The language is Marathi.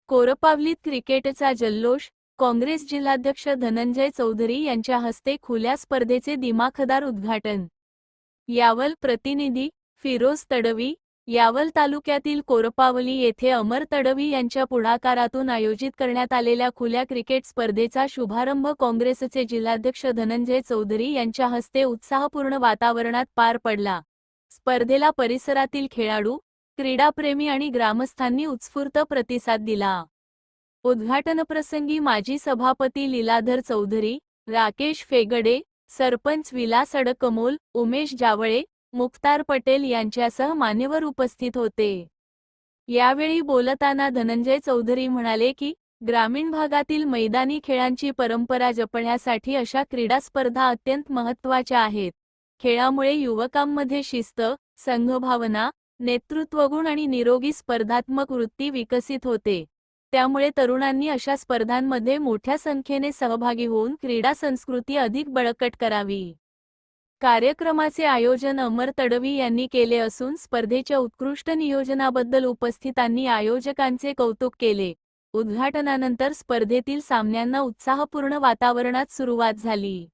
कोरपावलीत क्रिकेटचा जल्लोष, काँग्रेस जिल्हाध्यक्ष धनंजय चौधरी यांच्या हस्ते खुल्या स्पर्धेचे दिमाखदार उद्घाटन। यावल प्रतिनिधी फिरोज तडवी। यावल तालुक्यातील कोरपावली येथे अमर तडवी यांच्या पुढाकारातून आयोजित करण्यात आलेल्या खुल्या क्रिकेट स्पर्धेचा शुभारंभ काँग्रेसचे जिल्हाध्यक्ष धनंजय चौधरी यांच्या हस्ते उत्साहपूर्ण वातावरणात पार पडला। स्पर्धेला परिसरातील खेळाडू, क्रीडाप्रेमी आणि ग्रामस्थांनी उत्स्फूर्त प्रतिसाद दिला। उद्घाटनप्रसंगी माजी सभापती लीलाधर चौधरी, राकेश फेगडे, सरपंच विलास अडकमोल, उमेश जावळे, मुख्तार पटेल यांच्यासह मान्यवर उपस्थित होते। यावेळी बोलताना धनंजय चौधरी म्हणाले की ग्रामीण भागातील मैदानी खेळांची परंपरा जपण्यासाठी अशा क्रीडा स्पर्धा अत्यंत महत्त्वाच्या आहेत। खेळामुळे युवकांमध्ये शिस्त, संघभावना, नेतृत्वगुण आणि निरोगी स्पर्धात्मक वृत्ती विकसित होते। त्यामुळे तरुणांनी अशा स्पर्धांमध्ये मोठ्या संख्येने सहभागी होऊन क्रीडा संस्कृती अधिक बळकट करावी। कार्यक्रमाचे आयोजन अमर तडवी यांनी केले असून स्पर्धेच्या उत्कृष्ट नियोजनाबद्दल उपस्थितांनी आयोजकांचे कौतुक केले। उद्घाटनानंतर स्पर्धेतील सामन्यांना उत्साहपूर्ण वातावरणात सुरुवात झाली।